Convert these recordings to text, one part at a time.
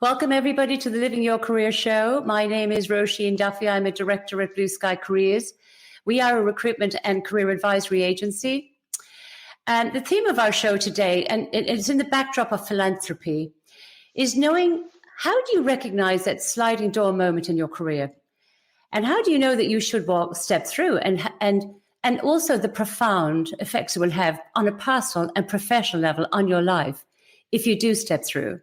Welcome, everybody, to the Living Your Career show. My name is Roisin Duffy. I'm a director at Blue Sky Careers. We are a recruitment and career advisory agency. And the theme of our show today, and it's in the backdrop of philanthropy, is knowing how do you recognize that sliding door moment in your career? And how do you know that you should step through? And also the profound effects it will have on a personal and professional level on your life if you do step through.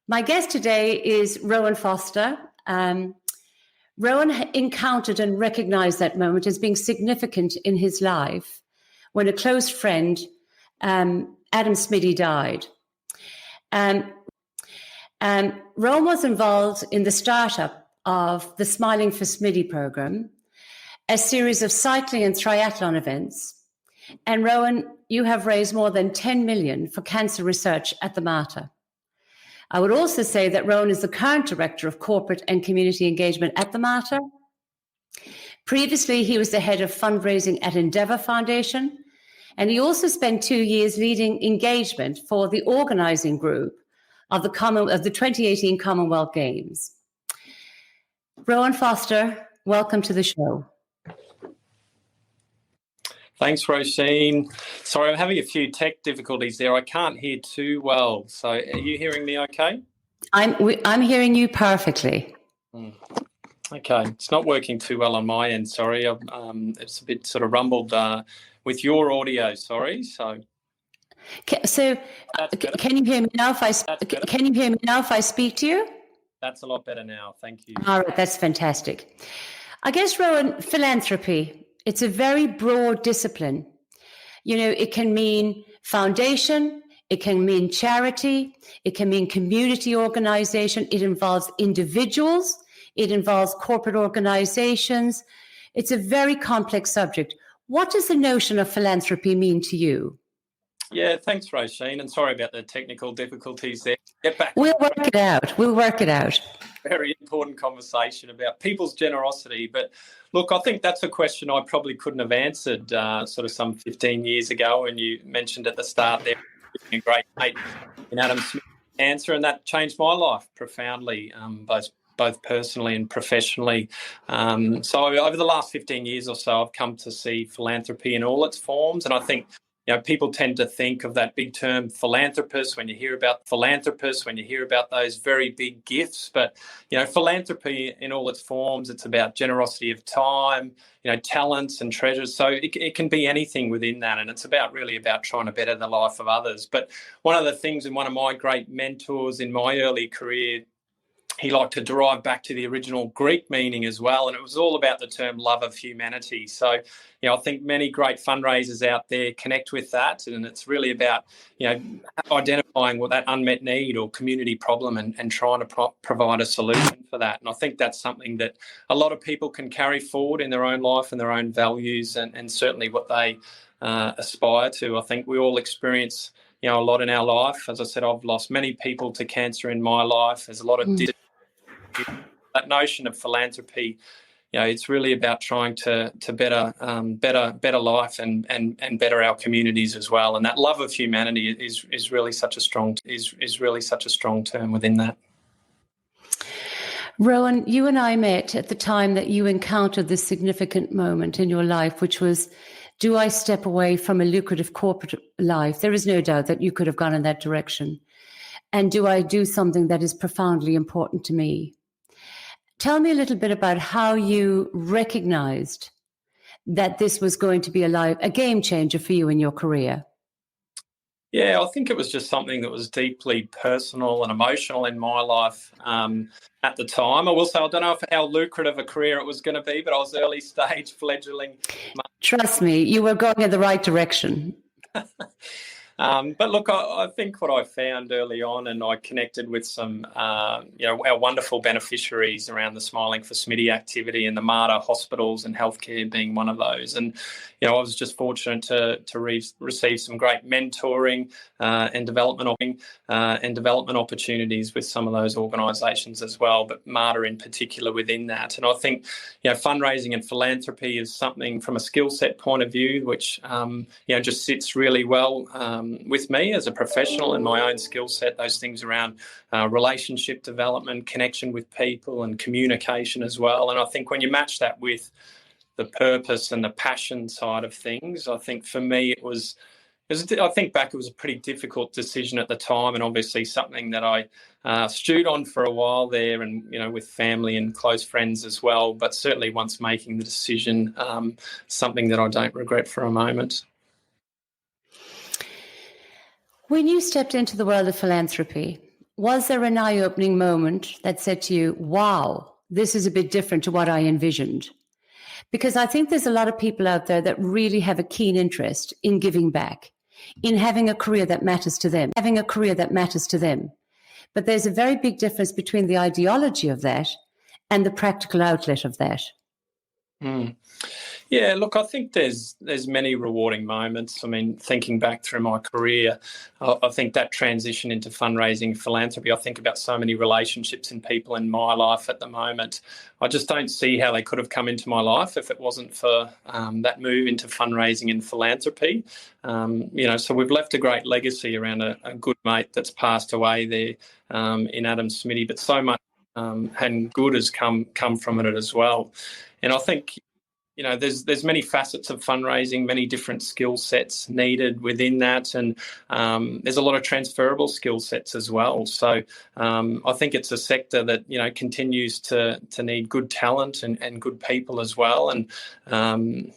My guest today is Rowan Foster. Rowan encountered and recognized that moment as being significant in his life when a close friend, Adam Smitty, died. Rowan was involved in the startup of the Smiling for Smitty program, a series of cycling and triathlon events. And Rowan, you have raised more than 10 million for cancer research at the Mater. I would also say that Rowan is the current Director of Corporate and Community Engagement at the Mater. Previously, he was the head of fundraising at Endeavour Foundation, and he also spent 2 years leading engagement for the organising group of the 2018 Commonwealth Games. Rowan Foster, welcome to the show. Thanks, Roisin. Sorry, I'm having a few tech difficulties there. I can't hear too well. So are you hearing me okay? I'm hearing you perfectly. Okay. It's not working too well on my end, sorry. It's a bit sort of rumbled with your audio, sorry. So can you hear me now can you hear me now if I speak to you? That's a lot better now. Thank you. All right, that's fantastic. I guess, Rowan, philanthropy, it's a very broad discipline. You know, it can mean foundation, it can mean charity, it can mean community organization, it involves individuals, it involves corporate organizations. It's a very complex subject. What does the notion of philanthropy mean to you? Yeah, thanks, Roisin, and sorry about the technical difficulties there. Get back. We'll work it out. Very important conversation about people's generosity. But look, I think that's a question I probably couldn't have answered sort of some 15 years ago. And you mentioned at the start there, a great mate in Adam Smith's answer, and that changed my life profoundly, both personally and professionally. So over the last 15 years or so, I've come to see philanthropy in all its forms. And I think, you know, people tend to think of that big term philanthropist when you hear about those very big gifts. But, you know, philanthropy in all its forms, it's about generosity of time, you know, talents and treasures. So it can be anything within that. And it's really about trying to better the life of others. But one of the things, and one of my great mentors in my early career, he liked to derive back to the original Greek meaning as well. And it was all about the term love of humanity. So, you know, I think many great fundraisers out there connect with that. And it's really about, you know, identifying what that unmet need or community problem and trying to provide a solution for that. And I think that's something that a lot of people can carry forward in their own life and their own values and certainly what they aspire to. I think we all experience, you know, a lot in our life. As I said, I've lost many people to cancer in my life. There's a lot of that notion of philanthropy. You know, it's really about trying to better life and better our communities as well. And that love of humanity is really such a strong term within that. Rowan, you and I met at the time that you encountered this significant moment in your life, which was, do I step away from a lucrative corporate life? There is no doubt that you could have gone in that direction. And do I do something that is profoundly important to me? Tell me a little bit about how you recognized that this was going to be a game changer for you in your career. Yeah, I think it was just something that was deeply personal and emotional in my life at the time. I will say I don't know how lucrative a career it was going to be, but I was early stage, fledgling. Trust me, you were going in the right direction. But look, I think what I found early on, and I connected with some, you know, our wonderful beneficiaries around the Smiling for Smitty activity and the Mater hospitals and healthcare being one of those. And, you know, I was just fortunate to receive some great mentoring and development opportunities with some of those organisations as well, but Mater in particular within that. And I think, you know, fundraising and philanthropy is something from a skill set point of view, which, you know, just sits really well with me as a professional and my own skill set, those things around relationship development, connection with people and communication as well. And I think when you match that with the purpose and the passion side of things, I think for me I think back, it was a pretty difficult decision at the time, and obviously something that I stewed on for a while there, and with family and close friends as well. But certainly, once making the decision, something that I don't regret for a moment. When you stepped into the world of philanthropy, was there an eye-opening moment that said to you, "Wow, this is a bit different to what I envisioned"? Because I think there's a lot of people out there that really have a keen interest in giving back, in having a career that matters to them, But there's a very big difference between the ideology of that and the practical outlet of that. Yeah, look, I think there's many rewarding moments. I mean, thinking back through my career, I think that transition into fundraising, philanthropy, I think about so many relationships and people in my life at the moment. I just don't see how they could have come into my life if it wasn't for that move into fundraising and philanthropy. So we've left a great legacy around a good mate that's passed away there in Adam Smitty, but so much and good has come from it as well. And I think there's many facets of fundraising, many different skill sets needed within that, and there's a lot of transferable skill sets as well. So I think it's a sector that continues to need good talent and good people as well. And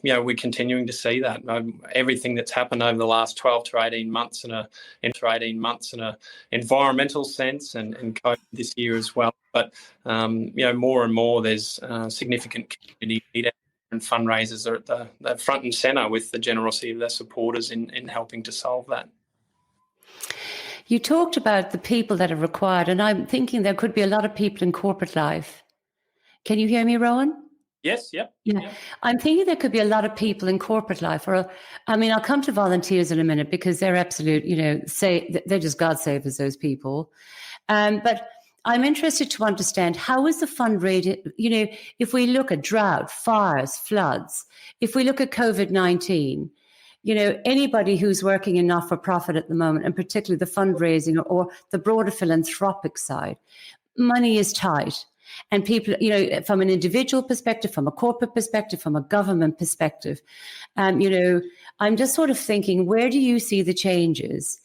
we're continuing to see that. Everything that's happened over the last 12 to 18 months in a environmental sense, and COVID this year as well. But more and more there's significant community need. And fundraisers are at the front and centre with the generosity of their supporters in helping to solve that. You talked about the people that are required, and I'm thinking there could be a lot of people in corporate life. Can you hear me, Rowan? Yes, yep. Yeah. I'm thinking there could be a lot of people in corporate life, I'll come to volunteers in a minute because they're absolute, they're just God save us, those people. But I'm interested to understand, how is the fundraising, if we look at drought, fires, floods, if we look at COVID-19, anybody who's working in not-for-profit at the moment, and particularly the fundraising or the broader philanthropic side, money is tight. And people, from an individual perspective, from a corporate perspective, from a government perspective, I'm just sort of thinking, where do you see the changes?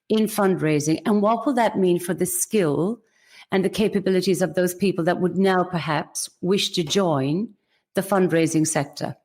In fundraising, and what will that mean for the skill and the capabilities of those people that would now perhaps wish to join the fundraising sector?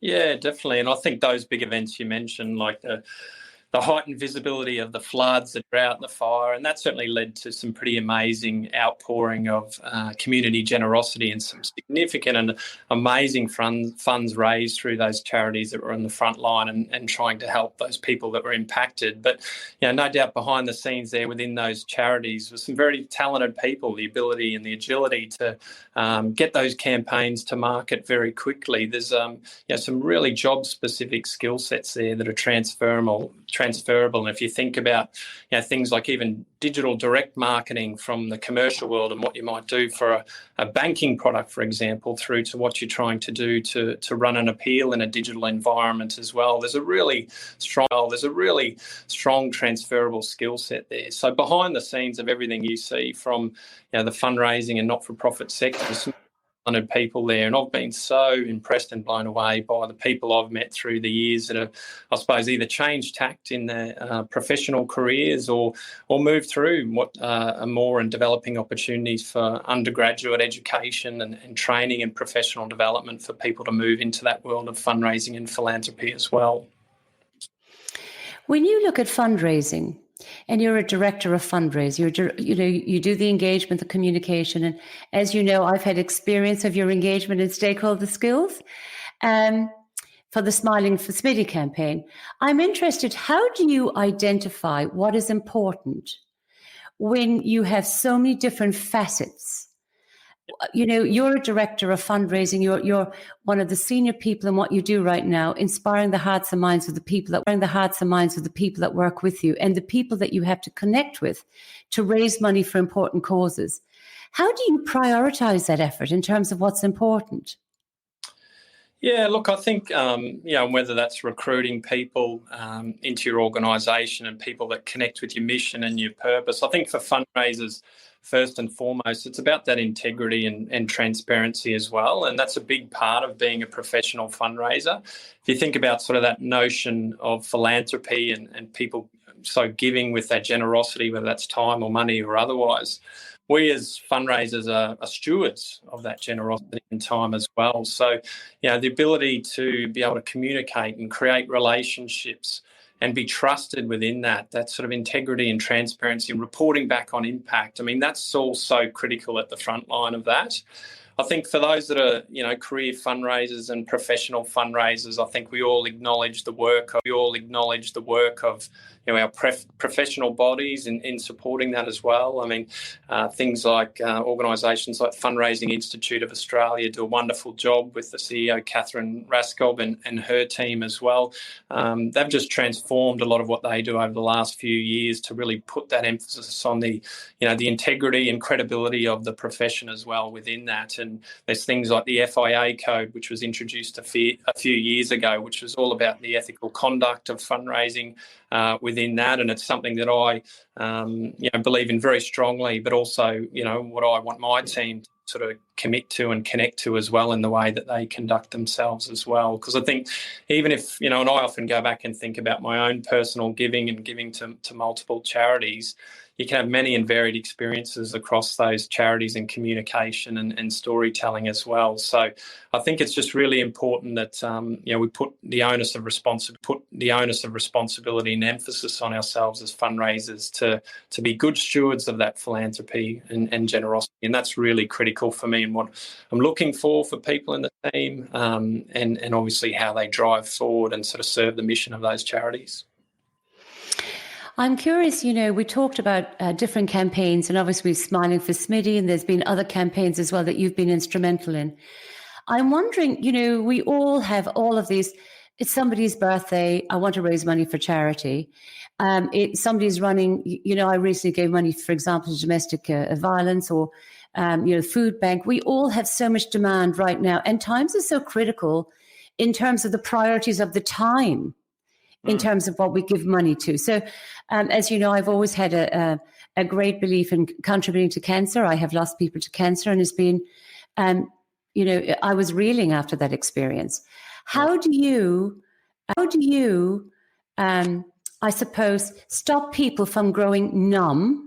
Yeah, definitely. And I think those big events you mentioned, like the heightened visibility of the floods, the drought, the fire, and that certainly led to some pretty amazing outpouring of community generosity and some significant and amazing funds raised through those charities that were on the front line and trying to help those people that were impacted. But no doubt behind the scenes there within those charities were some very talented people, the ability and the agility to get those campaigns to market very quickly. There's some really job-specific skill sets there that are transferable. And if you think about things like even digital direct marketing from the commercial world and what you might do for a banking product, for example, through to what you're trying to do to run an appeal in a digital environment as well, there's a really strong transferable skill set there. So behind the scenes of everything you see from the fundraising and not-for-profit sectors, people there, and I've been so impressed and blown away by the people I've met through the years that have, I suppose, either changed tact in their professional careers or moved through what are more and developing opportunities for undergraduate education and training and professional development for people to move into that world of fundraising and philanthropy as well. When you look at fundraising, and you're a director of fundraising, you do the engagement, the communication. And as you know, I've had experience of your engagement and stakeholder skills for the Smiling for Smitty campaign. I'm interested, how do you identify what is important when you have so many different facets? You're a director of fundraising. You're one of the senior people in what you do right now, inspiring the hearts and minds of the people that work with you and the people that you have to connect with to raise money for important causes. How do you prioritize that effort in terms of what's important? Yeah, look, I think, whether that's recruiting people into your organisation and people that connect with your mission and your purpose, I think for fundraisers, first and foremost, it's about that integrity and transparency as well. And that's a big part of being a professional fundraiser. If you think about sort of that notion of philanthropy and people giving with their generosity, whether that's time or money or otherwise, we as fundraisers are stewards of that generosity and time as well. So, the ability to be able to communicate and create relationships and be trusted within that sort of integrity and transparency and reporting back on impact. I mean, that's all so critical at the front line of that. I think for those that are, career fundraisers and professional fundraisers, I think we all acknowledge the work of our professional bodies in supporting that as well. I mean, things like organisations like Fundraising Institute of Australia do a wonderful job with the CEO, Catherine Raskob, and her team as well. They've just transformed a lot of what they do over the last few years to really put that emphasis on the integrity and credibility of the profession as well within that. And there's things like the FIA code, which was introduced a few years ago, which was all about the ethical conduct of fundraising within that. And it's something that I believe in very strongly, but also, what I want my team to sort of commit to and connect to as well in the way that they conduct themselves as well. Because I think even if, and I often go back and think about my own personal giving and giving to multiple charities, you can have many and varied experiences across those charities in communication and storytelling as well. So I think it's just really important that we put the onus of responsibility and emphasis on ourselves as fundraisers to be good stewards of that philanthropy and generosity, and that's really critical for me and what I'm looking for people in the team, and obviously how they drive forward and sort of serve the mission of those charities. I'm curious, we talked about different campaigns, and obviously Smiling for Smitty, and there's been other campaigns as well that you've been instrumental in. I'm wondering, we all have all of these. It's somebody's birthday, I want to raise money for charity. Somebody's running, I recently gave money, for example, to domestic violence or, food bank. We all have so much demand right now, and times are so critical in terms of the priorities of the time, in terms of what we give money to. So, as you know, I've always had a great belief in contributing to cancer. I have lost people to cancer, and it's been, I was reeling after that experience. How do you, I suppose, stop people from growing numb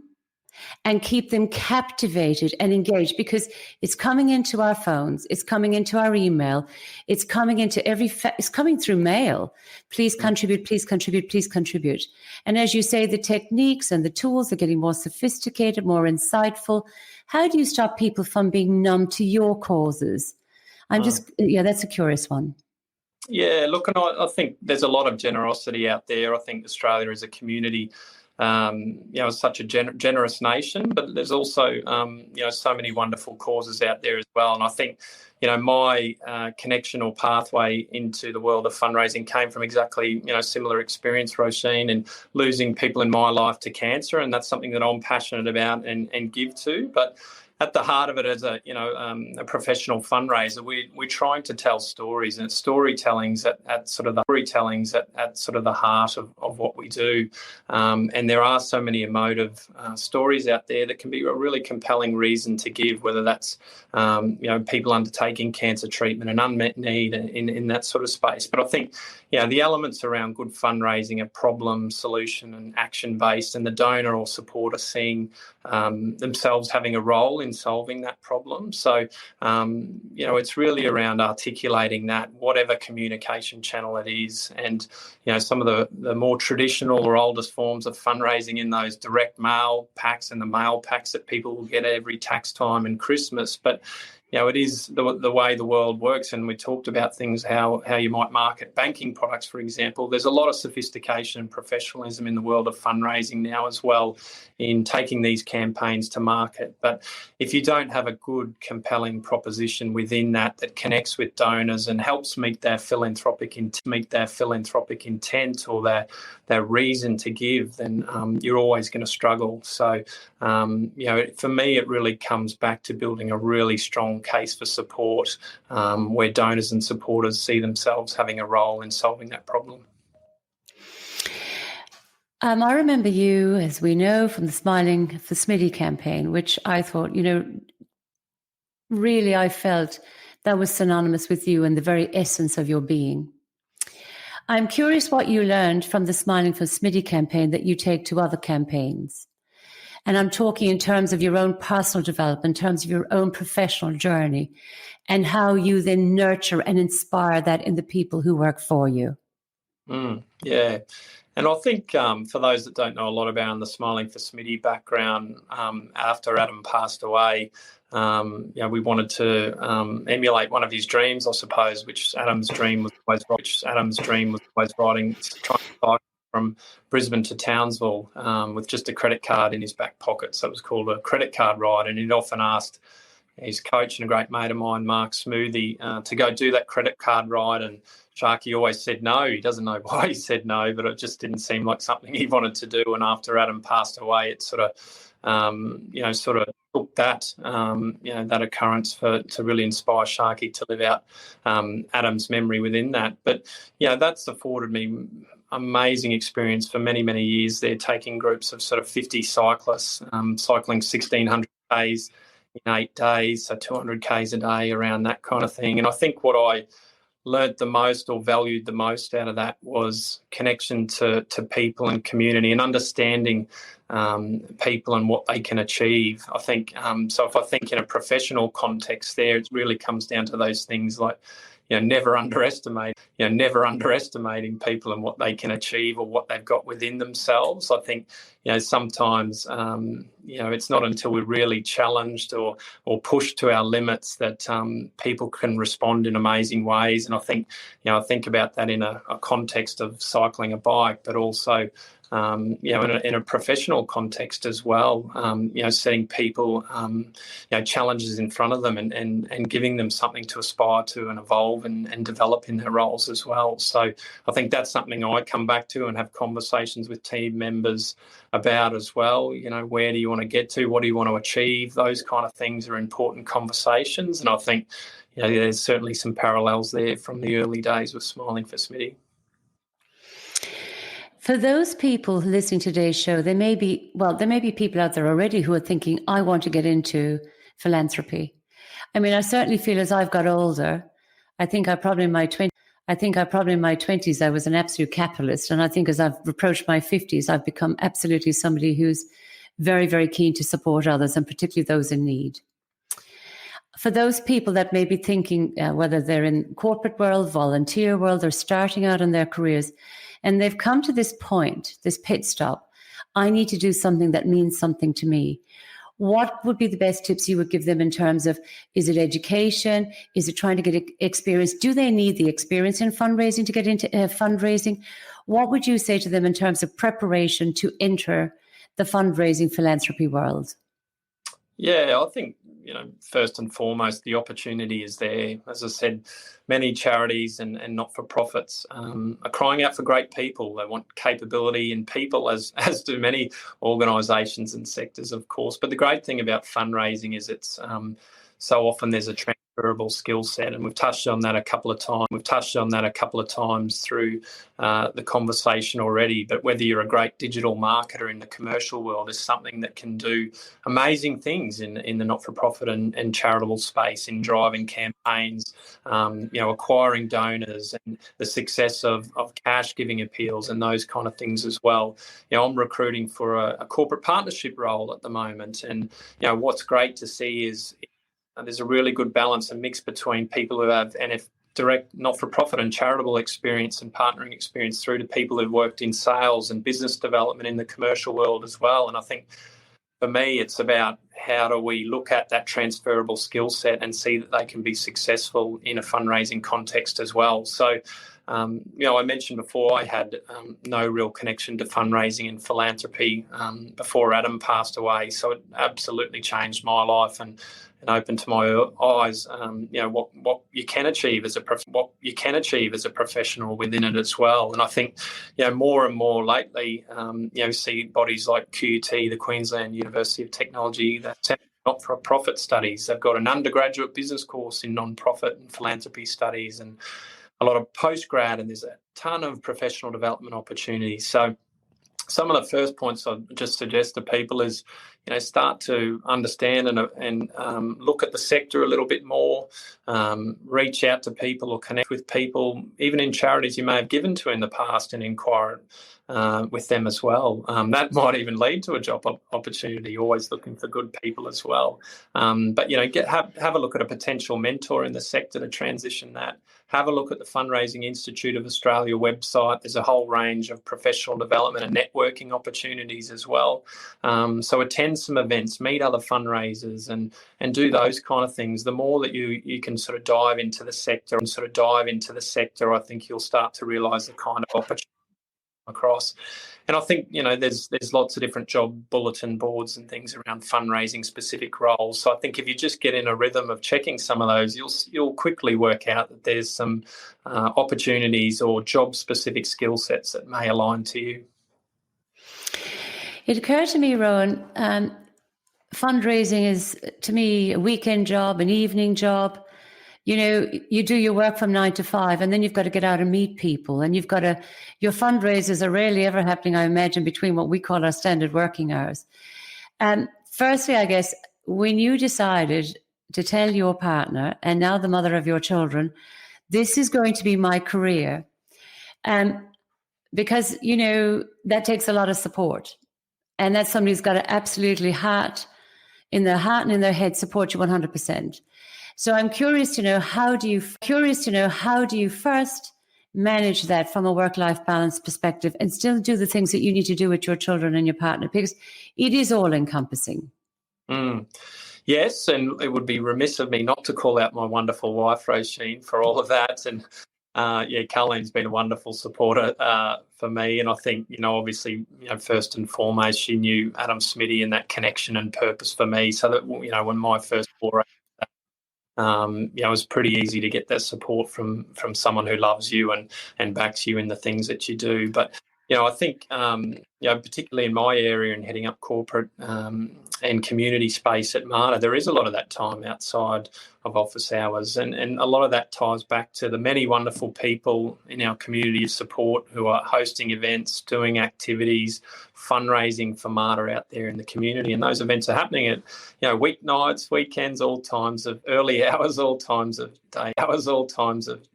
and keep them captivated and engaged? Because it's coming into our phones, it's coming into our email, it's coming into it's coming through mail. Please contribute, please contribute, please contribute. And as you say, the techniques and the tools are getting more sophisticated, more insightful. How do you stop people from being numb to your causes? That's a curious one. Yeah, look, and I think there's a lot of generosity out there. I think Australia is a community, such a generous nation, but there's also, so many wonderful causes out there as well. And I think, my connection or pathway into the world of fundraising came from exactly, similar experience, Roisin, and losing people in my life to cancer. And that's something that I'm passionate about and give to. But at the heart of it, as a professional fundraiser, we're trying to tell stories, and storytelling's at sort of the heart of what we do. And there are so many emotive stories out there that can be a really compelling reason to give, whether that's people undertaking cancer treatment, an unmet need in that sort of space. But I think the elements around good fundraising are problem, solution, and action based, and the donor or supporter seeing themselves having a role in solving that problem. So, it's really around articulating that, whatever communication channel it is. And, some of the more traditional or oldest forms of fundraising in those direct mail packs and the mail packs that people will get every tax time and Christmas. But it is the way the world works, and we talked about things, how you might market banking products, for example. There's a lot of sophistication and professionalism in the world of fundraising now as well, in taking these campaigns to market. But if you don't have a good, compelling proposition within that connects with donors and helps meet their philanthropic intent or their reason to give, then you're always going to struggle. So, for me, it really comes back to building a really strong case for support, where donors and supporters see themselves having a role in solving that problem. I remember you, as we know, from the Smiling for Smitty campaign, which I thought, really I felt that was synonymous with you and the very essence of your being. I'm curious what you learned from the Smiling for Smitty campaign that you take to other campaigns. And I'm talking in terms of your own personal development, in terms of your own professional journey, and how you then nurture and inspire that in the people who work for you. Yeah. And I think for those that don't know a lot about the Smiling for Smitty background, after Adam passed away, we wanted to emulate one of his dreams, I suppose, which Adam's dream was always riding, trying to cycle from Brisbane to Townsville with just a credit card in his back pocket. So it was called a credit card ride, and he'd often asked his coach and a great mate of mine, Mark Smoothie, to go do that credit card ride, and Sharky always said no. He doesn't know why he said no, but it just didn't seem like something he wanted to do. And after Adam passed away, it sort of took that, that occurrence to really inspire Sharky to live out Adam's memory within that. But, that's afforded me amazing experience for many, many years there, taking groups of sort of 50 cyclists, cycling 1,600 Ks in 8 days, so 200 Ks a day, around that kind of thing. And I think what I learnt the most or valued the most out of that was connection to people and community, and understanding people and what they can achieve. I think so if I think in a professional context there, it really comes down to those things like never underestimating people and what they can achieve or what they've got within themselves. I think sometimes it's not until we're really challenged or pushed to our limits that people can respond in amazing ways. And I think I think about that in a context of cycling a bike, but also in a professional context as well, setting people, challenges in front of them and giving them something to aspire to and evolve and develop in their roles as well. So I think that's something I come back to and have conversations with team members about as well. Where do you want to get to? What do you want to achieve? Those kind of things are important conversations. And I think, there's certainly some parallels there from the early days with Smiling for Smitty. For those people listening to today's show, there may be people out there already who are thinking, I want to get into philanthropy. I mean, I certainly feel as I've got older, I think probably in my 20s, I was an absolute capitalist. And I think as I've approached my 50s, I've become absolutely somebody who's very, very keen to support others, and particularly those in need. For those people that may be thinking, whether they're in corporate world, volunteer world, or starting out in their careers, and they've come to this point, this pit stop, I need to do something that means something to me. What would be the best tips you would give them in terms of, is it education? Is it trying to get experience? Do they need the experience in fundraising to get into fundraising? What would you say to them in terms of preparation to enter the fundraising philanthropy world? Yeah, I think, first and foremost, the opportunity is there. As I said, many charities and not-for-profits are crying out for great people. They want capability in people, as do many organisations and sectors, of course. But the great thing about fundraising is it's so often there's a transferable skill set, and we've touched on that a couple of times through the conversation already. But whether you're a great digital marketer in the commercial world is something that can do amazing things in the not-for-profit and charitable space, in driving campaigns, acquiring donors, and the success of cash giving appeals and those kind of things as well. I'm recruiting for a corporate partnership role at the moment, and what's great to see is there's a really good balance and mix between people who have direct not-for-profit and charitable experience and partnering experience through to people who've worked in sales and business development in the commercial world as well. And I think for me, it's about how do we look at that transferable skill set and see that they can be successful in a fundraising context as well. So, I mentioned before I had no real connection to fundraising and philanthropy before Adam passed away. So it absolutely changed my life and opened to my eyes, what you can achieve as a professional within it as well. And I think, more and more lately, see bodies like QUT, the Queensland University of Technology, that not-for-profit studies. They've got an undergraduate business course in non-profit and philanthropy studies, and a lot of postgrad, and there's a ton of professional development opportunities. So some of the first points I'd just suggest to people is, start to understand and look at the sector a little bit more, reach out to people or connect with people, even in charities you may have given to in the past, and inquire with them as well. That might even lead to a job opportunity, always looking for good people as well. But, have a look at a potential mentor in the sector to transition that. Have a look at the Fundraising Institute of Australia website. There's a whole range of professional development and networking opportunities as well. So attend some events, meet other fundraisers, and do those kind of things. The more that you can sort of dive into the sector, I think you'll start to realise the kind of opportunity across. And I think, there's lots of different job bulletin boards and things around fundraising specific roles. So I think if you just get in a rhythm of checking some of those, you'll quickly work out that there's some opportunities or job specific skill sets that may align to you. It occurred to me, Rowan, fundraising is, to me, a weekend job, an evening job. You do your work from 9 to 5, and then you've got to get out and meet people, and your fundraisers are rarely ever happening, I imagine, between what we call our standard working hours. Firstly, I guess, when you decided to tell your partner, and now the mother of your children, this is going to be my career, because, that takes a lot of support. And that's somebody who's got to absolutely heart and in their head support you 100%. So I'm curious to know how do you first manage that from a work-life balance perspective and still do the things that you need to do with your children and your partner, because it is all-encompassing. Yes, and it would be remiss of me not to call out my wonderful wife, Roisin, for all of that. And Carlene's been a wonderful supporter for me, and I think, obviously, first and foremost, she knew Adam Smitty and that connection and purpose for me, so that, when my first foray, it was pretty easy to get that support from someone who loves you and backs you in the things that you do. But, I think, particularly in my area and heading up corporate and community space at Marta, there is a lot of that time outside of office hours. And a lot of that ties back to the many wonderful people in our community of support who are hosting events, doing activities, fundraising for Marta out there in the community. And those events are happening at, weeknights, weekends, all times of early hours, all times of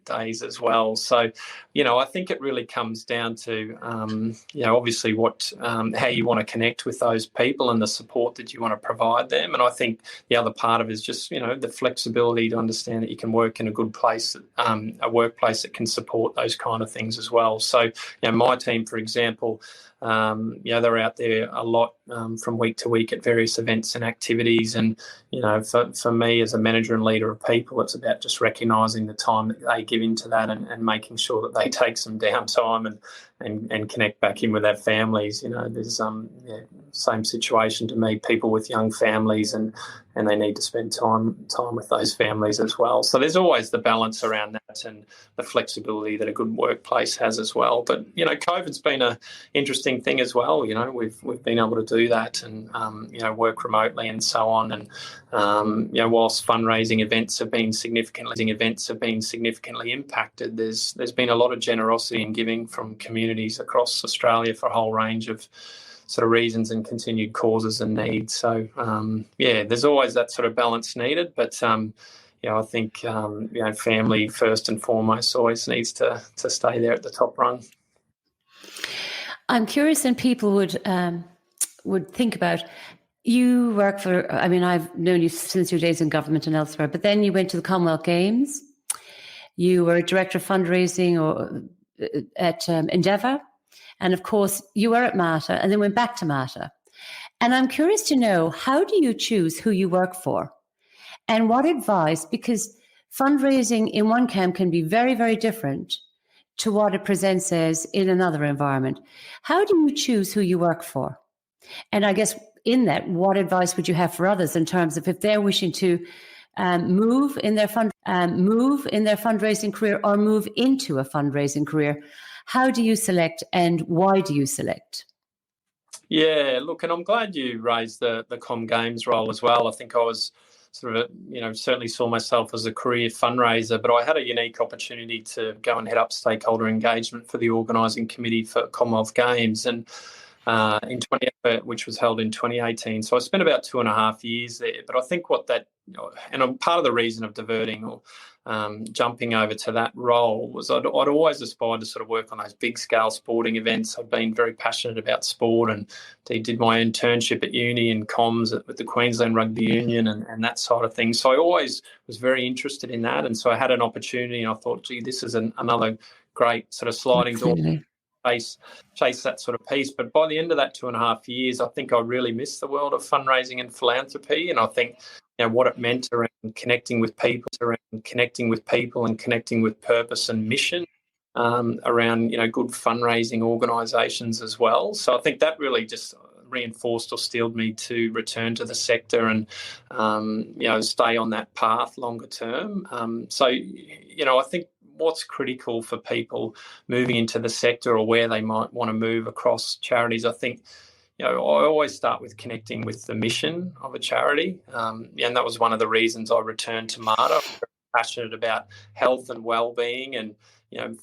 days as well. So, I think it really comes down to, obviously how you want to connect with those people and the support that you want to provide them. And I think the other part of it is just, the flexibility to understand that you can work in a good place, a workplace that can support those kind of things as well. So, my team, for example, they're out there a lot from week to week at various events and activities. And, for me as a manager and leader of people, it's about just recognising the time that they give into that and making sure that they take some downtime and connect back in with their families. There's same situation to me, people with young families, and they need to spend time with those families as well. So there's always the balance around that and the flexibility that a good workplace has as well. But, COVID's been an interesting thing as well. We've been able to do that and, work remotely and so on. And, whilst fundraising events have been significantly impacted, there's been a lot of generosity and giving from communities across Australia for a whole range of sort of reasons and continued causes and needs. So, there's always that sort of balance needed. But, I think, family first and foremost always needs to stay there at the top rung. I'm curious, and people would think about, you work for, I've known you since your days in government and elsewhere, but then you went to the Commonwealth Games. You were director of fundraising at Endeavour. And of course, you were at Marta and then went back to Marta. And I'm curious to know, how do you choose who you work for? And what advice, because fundraising in one camp can be very, very different to what it presents as in another environment. How do you choose who you work for? And I guess in that, what advice would you have for others in terms of if they're wishing to move in their fundraising career or move into a fundraising career? How do you select and why do you select? Yeah, look, and I'm glad you raised the Com Games role as well. I think I was sort of, certainly saw myself as a career fundraiser, but I had a unique opportunity to go and head up stakeholder engagement for the organising committee for Commonwealth Games, and which was held in 2018. So I spent about 2.5 years there. But I think what that, and I'm part of the reason of diverting or jumping over to that role was I'd always aspired to sort of work on those big scale sporting events. I've been very passionate about sport, and did my internship at uni in comms with the Queensland Rugby Union and that side of things. So I always was very interested in that. And so I had an opportunity, and I thought, gee, this is another great sort of sliding door. Chase that sort of piece. But by the end of that 2.5 years, I think I really missed the world of fundraising and philanthropy. And I think what it meant around connecting with people and connecting with purpose and mission around good fundraising organisations as well. So I think that really just reinforced or steeled me to return to the sector and stay on that path longer term. I think what's critical for people moving into the sector or where they might want to move across charities, I think, I always start with connecting with the mission of a charity. And that was one of the reasons I returned to MARTA. I'm very passionate about health and wellbeing. And,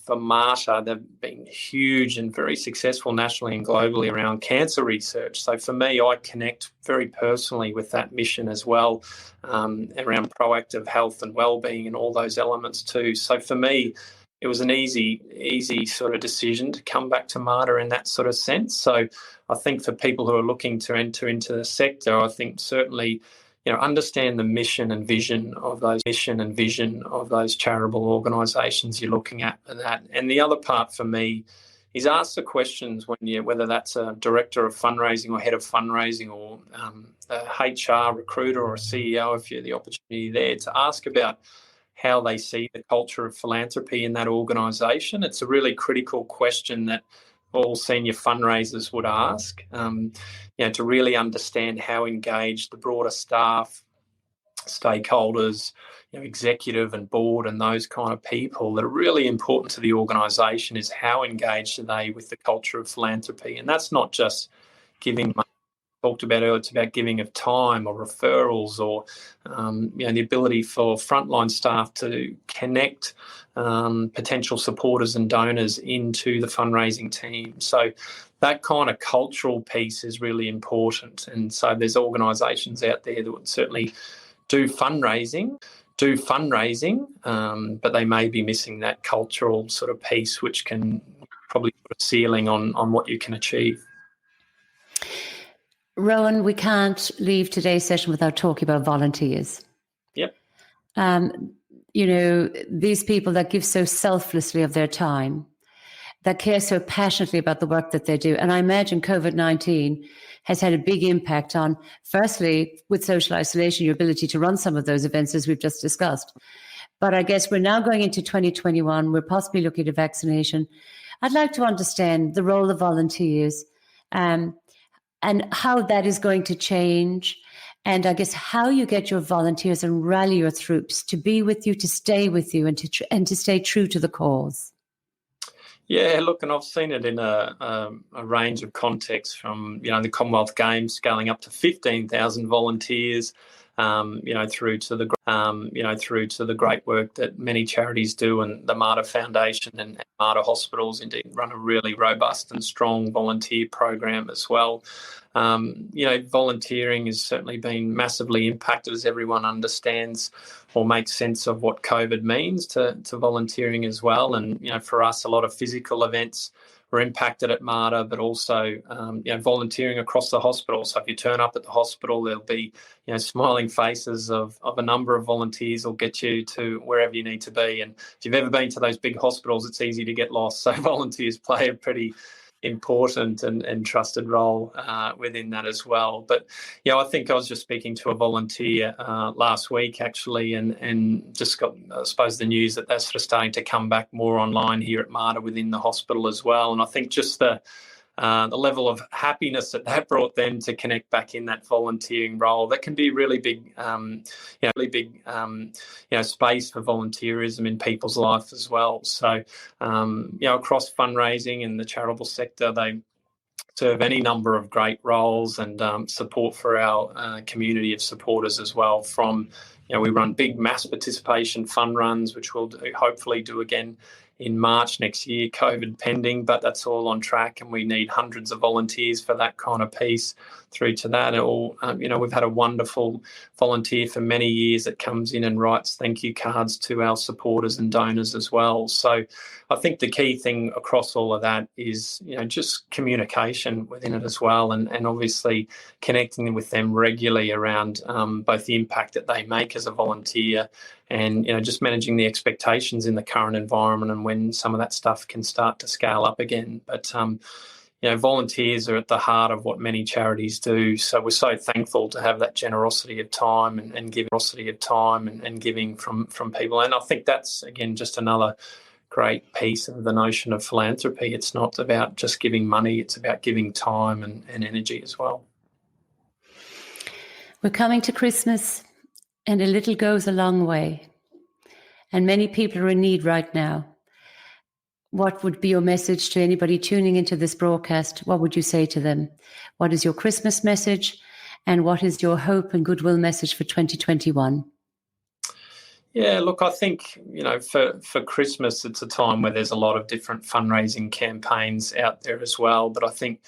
for MARTA, they've been huge and very successful nationally and globally around cancer research. So for me, I connect very personally with that mission as well, around proactive health and wellbeing and all those elements too. So for me, it was an easy sort of decision to come back to MARTA in that sort of sense. So I think for people who are looking to enter into the sector, I think certainly, understand the mission and vision of those charitable organisations you're looking at and that. And the other part for me is ask the questions whether that's a director of fundraising or head of fundraising or a HR recruiter or a CEO, if you have the opportunity there, to ask about how they see the culture of philanthropy in that organisation. It's a really critical question that all senior fundraisers would ask, to really understand how engaged the broader staff, stakeholders, executive and board and those kind of people that are really important to the organisation is how engaged are they with the culture of philanthropy. And that's not just giving money. Talked about earlier, it's about giving of time or referrals or the ability for frontline staff to connect potential supporters and donors into the fundraising team. So that kind of cultural piece is really important. And so there's organisations out there that would certainly do fundraising, but they may be missing that cultural sort of piece, which can probably put a ceiling on what you can achieve. Rowan, we can't leave today's session without talking about volunteers. Yep. These people that give so selflessly of their time, that care so passionately about the work that they do. And I imagine COVID-19 has had a big impact on, firstly, with social isolation, your ability to run some of those events, as we've just discussed. But I guess we're now going into 2021. We're possibly looking at vaccination. I'd like to understand the role of volunteers, and how that is going to change, and I guess how you get your volunteers and rally your troops to be with you, to stay with you, and to stay true to the cause. Yeah, look, and I've seen it in a range of contexts, from the Commonwealth Games scaling up to 15,000 volunteers, through to the great work that many charities do, and the MARTA Foundation and MARTA Hospitals indeed run a really robust and strong volunteer program as well. Volunteering has certainly been massively impacted, as everyone understands or makes sense of what COVID means to volunteering as well. And, for us, a lot of physical events were impacted at MARTA, but also, volunteering across the hospital. So if you turn up at the hospital, there'll be, smiling faces of a number of volunteers will get you to wherever you need to be. And if you've ever been to those big hospitals, it's easy to get lost. So volunteers play a pretty important and trusted role within that as well. But I think I was just speaking to a volunteer last week actually, and just got, I suppose, the news that they're sort of starting to come back more online here at MARTA within the hospital as well. And I think just the level of happiness that brought them to connect back in that volunteering role, that can be really big, space for volunteerism in people's life as well. So, across fundraising and the charitable sector, they serve any number of great roles and support for our community of supporters as well. From, we run big mass participation fund runs, which we'll hopefully do again in March next year, COVID pending, but that's all on track, and we need hundreds of volunteers for that kind of piece. Through to that, we've had a wonderful volunteer for many years that comes in and writes thank you cards to our supporters and donors as well. So I think the key thing across all of that is, just communication within it as well, and obviously connecting with them regularly around both the impact that they make as a volunteer and, just managing the expectations in the current environment and when some of that stuff can start to scale up again. But, volunteers are at the heart of what many charities do. So we're so thankful to have that generosity of time and giving from people. And I think that's, again, just another great piece of the notion of philanthropy. It's not about just giving money, it's about giving time and energy as well. We're coming to Christmas, and a little goes a long way. And many people are in need right now. What would be your message to anybody tuning into this broadcast? What would you say to them? What is your Christmas message? And what is your hope and goodwill message for 2021? Yeah, look, I think, for Christmas, it's a time where there's a lot of different fundraising campaigns out there as well. But I think,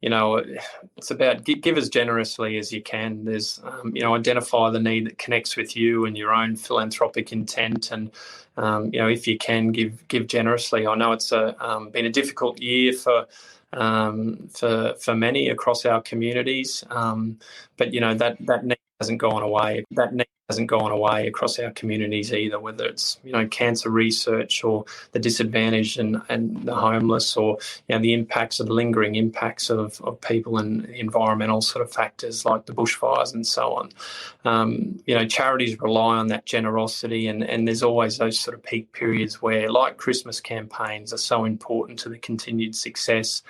it's about give as generously as you can. There's, identify the need that connects with you and your own philanthropic intent. And, if you can, give generously. I know it's been a difficult year for many across our communities. But, that need hasn't gone away. That need hasn't gone away across our communities either, whether it's, cancer research or the disadvantaged and the homeless, or, the lingering impacts of people and environmental sort of factors like the bushfires and so on. Charities rely on that generosity, and there's always those sort of peak periods where, like Christmas campaigns, are so important to the continued success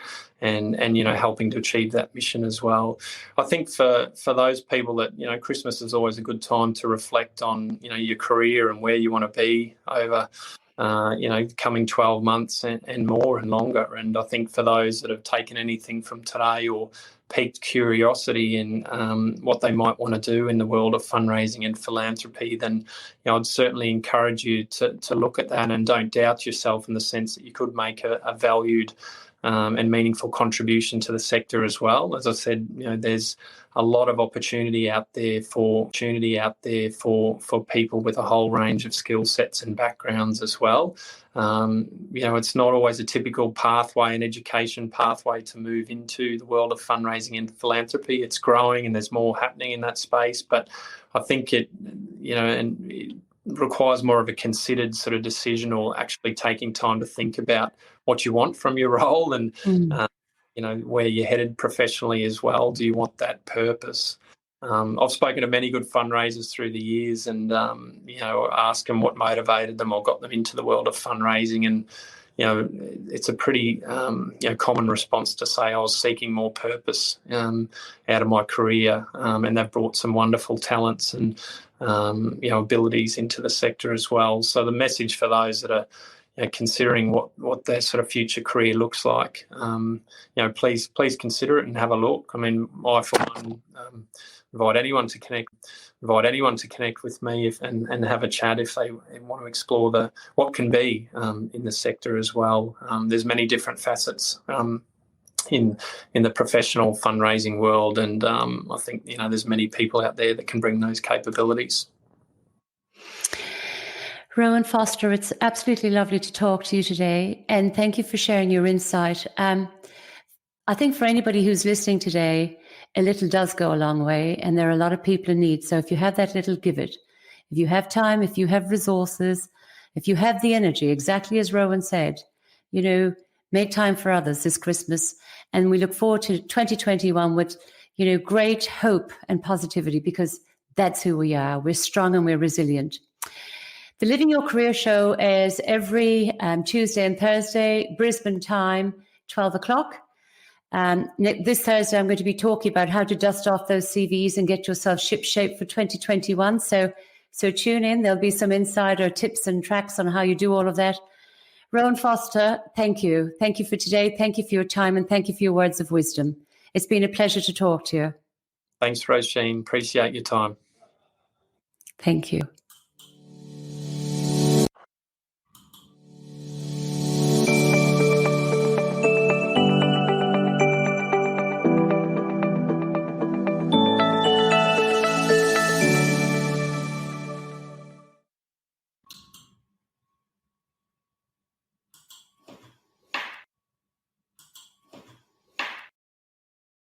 and helping to achieve that mission as well. I think for those people that, Christmas is always a good time to reflect on, your career and where you want to be over, coming 12 months and more and longer. And I think for those that have taken anything from today or piqued curiosity in what they might want to do in the world of fundraising and philanthropy, then I'd certainly encourage you to look at that and don't doubt yourself in the sense that you could make a valued and meaningful contribution to the sector as well. As I said, there's a lot of opportunity out there for people with a whole range of skill sets and backgrounds as well. It's not always a typical pathway, an education pathway to move into the world of fundraising and philanthropy. It's growing and there's more happening in that space, but I think it requires more of a considered sort of decision, or actually taking time to think about what you want from your role and, where you're headed professionally as well. Do you want that purpose? I've spoken to many good fundraisers through the years and, ask them what motivated them or got them into the world of fundraising. And, it's a pretty, common response to say I was seeking more purpose out of my career. And they've brought some wonderful talents and, abilities into the sector as well. So the message for those that are considering what their sort of future career looks like, please consider it and have a look. I mean, I for one invite anyone to connect with me and have a chat if they want to explore what can be in the sector as well. There's many different facets in the professional fundraising world, and I think there's many people out there that can bring those capabilities. Rowan Foster, it's absolutely lovely to talk to you today, and thank you for sharing your insight. I think for anybody who's listening today, a little does go a long way, and there are a lot of people in need. So if you have that little, give it. If you have time, if you have resources, if you have the energy, exactly as Rowan said, make time for others this Christmas. And we look forward to 2021 with, great hope and positivity, because that's who we are. We're strong and we're resilient. The Living Your Career show is every Tuesday and Thursday, Brisbane time, 12 o'clock. This Thursday, I'm going to be talking about how to dust off those CVs and get yourself ship-shape for 2021. So tune in. There'll be some insider tips and tracks on how you do all of that. Rowan Foster, thank you. Thank you for today. Thank you for your time, and thank you for your words of wisdom. It's been a pleasure to talk to you. Thanks, Roisin. Appreciate your time. Thank you.